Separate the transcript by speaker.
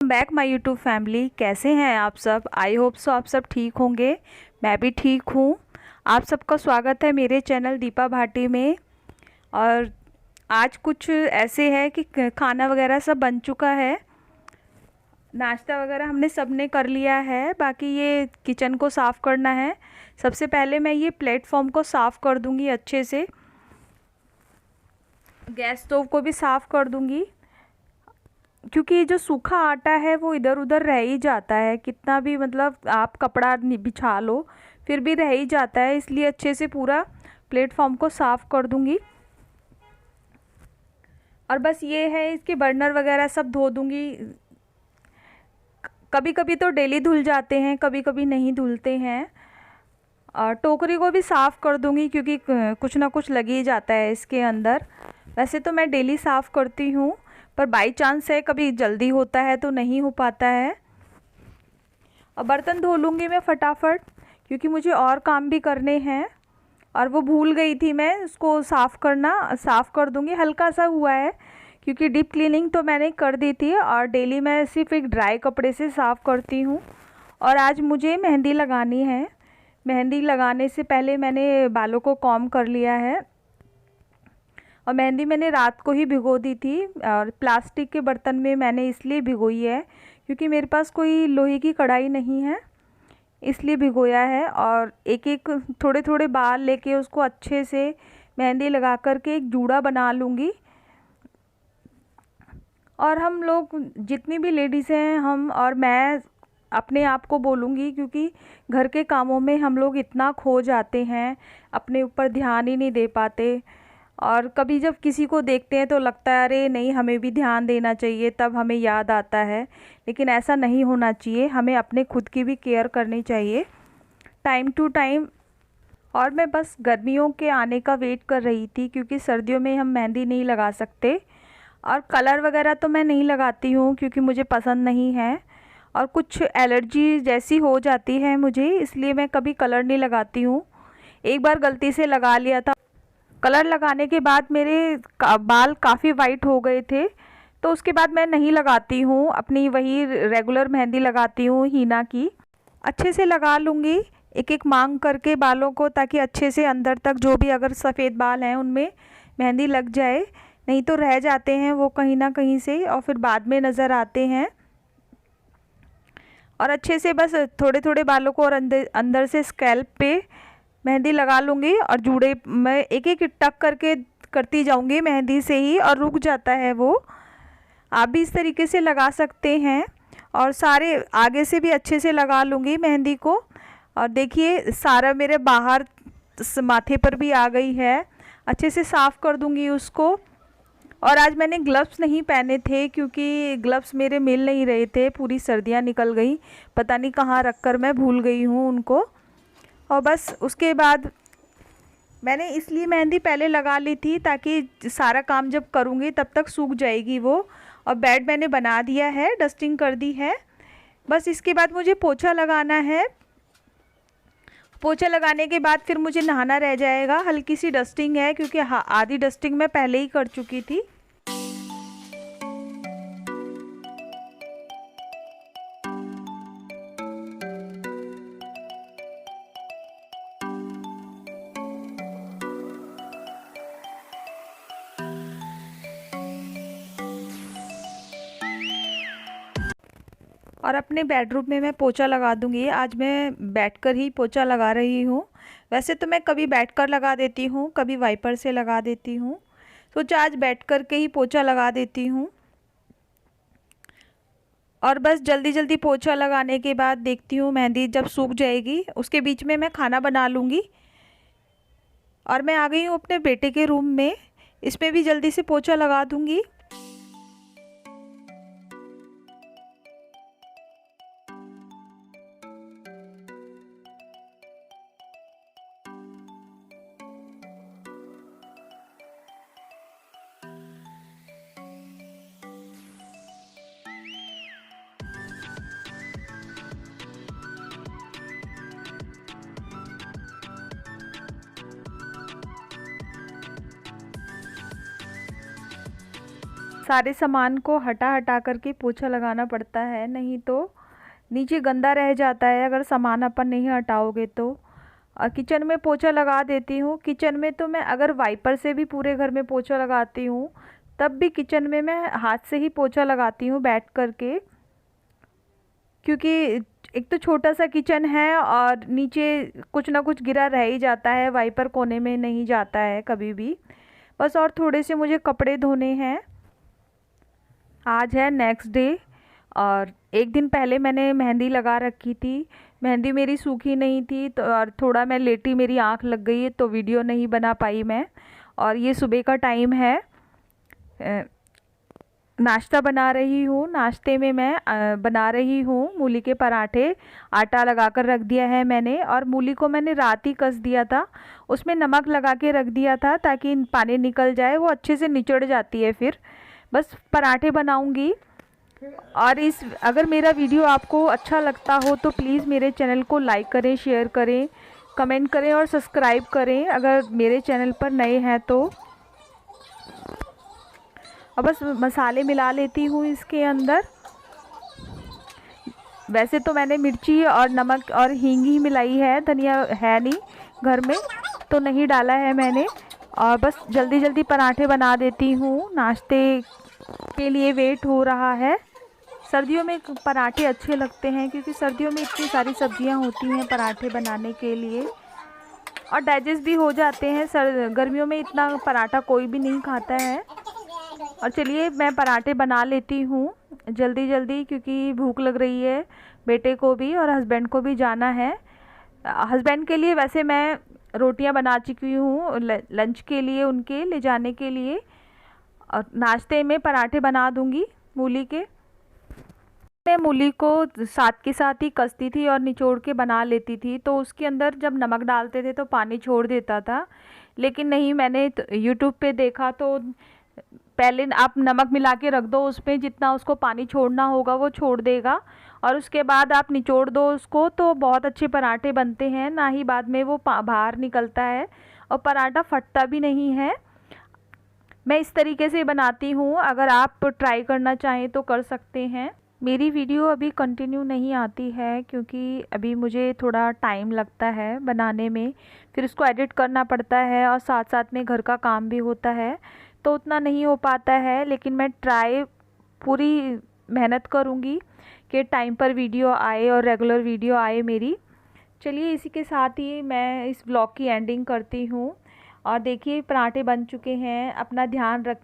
Speaker 1: Back my YouTube family. कैसे हैं आप सब? आई होप सो आप सब ठीक होंगे। मैं भी ठीक हूँ। आप सबका स्वागत है मेरे चैनल दीपा भाटी में। और आज कुछ ऐसे है कि खाना वगैरह सब बन चुका है, नाश्ता वगैरह हमने सबने कर लिया है। बाकी ये किचन को साफ़ करना है। सबसे पहले मैं ये प्लेटफॉर्म को साफ़ कर दूँगी अच्छे से, गैस स्टोव को भी साफ़ कर दूँगी, क्योंकि ये जो सूखा आटा है वो इधर उधर रह ही जाता है। कितना भी मतलब आप कपड़ा बिछा लो फिर भी रह ही जाता है, इसलिए अच्छे से पूरा प्लेटफॉर्म को साफ़ कर दूंगी। और बस ये है, इसके बर्नर वगैरह सब धो दूंगी। कभी कभी तो डेली धुल जाते हैं, कभी कभी नहीं धुलते हैं। और टोकरी को भी साफ़ कर दूंगी, क्योंकि कुछ ना कुछ लग ही जाता है इसके अंदर। वैसे तो मैं डेली साफ़ करती हूँ, पर बाई चांस है कभी जल्दी होता है तो नहीं हो पाता है। और बर्तन धो लूँगी मैं फटाफट, क्योंकि मुझे और काम भी करने हैं। और वो भूल गई थी मैं उसको साफ़ करना, साफ़ कर दूँगी। हल्का सा हुआ है, क्योंकि डीप क्लीनिंग तो मैंने कर दी थी और डेली मैं सिर्फ एक ड्राई कपड़े से साफ़ करती हूँ। और आज मुझे मेहंदी लगानी है। मेहंदी लगाने से पहले मैंने बालों को कॉम्ब कर लिया है। और मेहंदी मैंने रात को ही भिगो दी थी, और प्लास्टिक के बर्तन में मैंने इसलिए भिगोई है क्योंकि मेरे पास कोई लोहे की कढ़ाई नहीं है, इसलिए भिगोया है। और एक एक थोड़े थोड़े बाल लेके उसको अच्छे से मेहंदी लगा करके एक जूड़ा बना लूँगी। और हम लोग जितनी भी लेडीज़ हैं, हम और मैं अपने आप को बोलूँगी, क्योंकि घर के कामों में हम लोग इतना खो जाते हैं, अपने ऊपर ध्यान ही नहीं दे पाते। और कभी जब किसी को देखते हैं तो लगता है अरे नहीं, हमें भी ध्यान देना चाहिए, तब हमें याद आता है। लेकिन ऐसा नहीं होना चाहिए, हमें अपने खुद की भी केयर करनी चाहिए टाइम टू टाइम। और मैं बस गर्मियों के आने का वेट कर रही थी, क्योंकि सर्दियों में हम मेहंदी नहीं लगा सकते। और कलर वगैरह तो मैं नहीं लगाती हूँ, क्योंकि मुझे पसंद नहीं है और कुछ एलर्जी जैसी हो जाती है मुझे, इसलिए मैं कभी कलर नहीं लगाती हूँ। एक बार गलती से लगा लिया था, कलर लगाने के बाद मेरे बाल काफ़ी वाइट हो गए थे, तो उसके बाद मैं नहीं लगाती हूँ। अपनी वही रेगुलर मेहंदी लगाती हूँ हीना की। अच्छे से लगा लूँगी एक एक मांग करके बालों को, ताकि अच्छे से अंदर तक जो भी अगर सफ़ेद बाल हैं उनमें मेहंदी लग जाए। नहीं तो रह जाते हैं वो कहीं ना कहीं से, और फिर बाद में नज़र आते हैं। और अच्छे से बस थोड़े थोड़े बालों को और अंदर अंदर से स्कैल्प पे मेहंदी लगा लूँगी। और जूड़े मैं एक एक टक करके करती जाऊँगी मेहंदी से ही, और रुक जाता है वो। आप भी इस तरीके से लगा सकते हैं। और सारे आगे से भी अच्छे से लगा लूँगी मेहंदी को। और देखिए सारा मेरे बाहर माथे पर भी आ गई है। अच्छे से साफ़ कर दूँगी उसको। और आज मैंने ग्लव्स नहीं पहने थे, क्योंकि ग्लव्स मेरे मिल नहीं रहे थे, पूरी सर्दियाँ निकल गई, पता नहीं कहाँ रख कर मैं भूल गई हूँ उनको। और बस उसके बाद मैंने इसलिए मेहंदी पहले लगा ली थी, ताकि सारा काम जब करूँगी तब तक सूख जाएगी वो। और बेड मैंने बना दिया है, डस्टिंग कर दी है। बस इसके बाद मुझे पोछा लगाना है। पोछा लगाने के बाद फिर मुझे नहाना रह जाएगा। हल्की सी डस्टिंग है, क्योंकि आधी डस्टिंग मैं पहले ही कर चुकी थी। और अपने बेडरूम में मैं पोछा लगा दूंगी। आज मैं बैठकर ही पोछा लगा रही हूँ। वैसे तो मैं कभी बैठकर लगा देती हूँ, कभी वाइपर से लगा देती हूँ। सोचा आज बैठकर के ही पोछा लगा देती हूँ। और बस जल्दी जल्दी पोछा लगाने के बाद देखती हूँ मेहंदी जब सूख जाएगी, उसके बीच में मैं खाना बना लूँगी। और मैं आ गई हूँ अपने बेटे के रूम में, इसमें भी जल्दी से पोछा लगा दूँगी। सारे सामान को हटा हटा करके पोछा लगाना पड़ता है, नहीं तो नीचे गंदा रह जाता है अगर सामान अपन नहीं हटाओगे तो। और किचन में पोछा लगा देती हूँ। किचन में तो मैं अगर वाइपर से भी पूरे घर में पोछा लगाती हूँ, तब भी किचन में मैं हाथ से ही पोछा लगाती हूँ बैठ करके, क्योंकि एक तो छोटा सा किचन है और नीचे कुछ ना कुछ गिरा रह ही जाता है, वाइपर कोने में नहीं जाता है कभी भी। बस और थोड़े से मुझे कपड़े धोने हैं। आज है नेक्स्ट डे और एक दिन पहले मैंने मेहंदी लगा रखी थी। मेहंदी मेरी सूखी नहीं थी तो और थोड़ा मैं लेटी, मेरी आँख लग गई है तो वीडियो नहीं बना पाई मैं। और ये सुबह का टाइम है, नाश्ता बना रही हूँ। नाश्ते में मैं बना रही हूँ मूली के पराठे। आटा लगा कर रख दिया है मैंने और मूली को मैंने रात ही कस दिया था, उसमें नमक लगा के रख दिया था ताकि पानी निकल जाए, वो अच्छे से निचड़ जाती है। फिर बस पराठे बनाऊँगी। और अगर मेरा वीडियो आपको अच्छा लगता हो तो प्लीज़ मेरे चैनल को लाइक करें, शेयर करें, कमेंट करें और सब्सक्राइब करें अगर मेरे चैनल पर नए हैं तो। और बस मसाले मिला लेती हूँ इसके अंदर। वैसे तो मैंने मिर्ची और नमक और हींग ही मिलाई है, धनिया है नहीं घर में तो नहीं डाला है मैंने। और बस जल्दी जल्दी पराठे बना देती हूँ, नाश्ते के लिए वेट हो रहा है। सर्दियों में पराठे अच्छे लगते हैं क्योंकि सर्दियों में इतनी सारी सब्जियां होती हैं पराठे बनाने के लिए और डाइजेस्ट भी हो जाते हैं। गर्मियों में इतना पराठा कोई भी नहीं खाता है। और चलिए मैं पराठे बना लेती हूँ जल्दी जल्दी, क्योंकि भूख लग रही है बेटे को भी और हस्बैंड को भी जाना है। हस्बैंड के लिए वैसे मैं रोटियां बना चुकी हूँ लंच के लिए, उनके ले जाने के लिए। और नाश्ते में पराठे बना दूँगी मूली के। मैं मूली को साथ के साथ ही कसती थी और निचोड़ के बना लेती थी, तो उसके अंदर जब नमक डालते थे तो पानी छोड़ देता था। लेकिन नहीं, मैंने यूट्यूब पे देखा तो पहले आप नमक मिला के रख दो उसमें, जितना उसको पानी छोड़ना होगा वो छोड़ देगा और उसके बाद आप निचोड़ दो उसको तो बहुत अच्छे पराठे बनते हैं, ना ही बाद में वो बाहर निकलता है और पराठा फटता भी नहीं है। मैं इस तरीके से बनाती हूँ, अगर आप ट्राई करना चाहें तो कर सकते हैं। मेरी वीडियो अभी कंटिन्यू नहीं आती है क्योंकि अभी मुझे थोड़ा टाइम लगता है बनाने में, फिर उसको एडिट करना पड़ता है और साथ साथ में घर का काम भी होता है तो उतना नहीं हो पाता है। लेकिन मैं पूरी मेहनत करूँगी कि टाइम पर वीडियो आए और रेगुलर वीडियो आए मेरी। चलिए इसी के साथ ही मैं इस ब्लॉग की एंडिंग करती हूँ। और देखिए पराठे बन चुके हैं, अपना ध्यान रख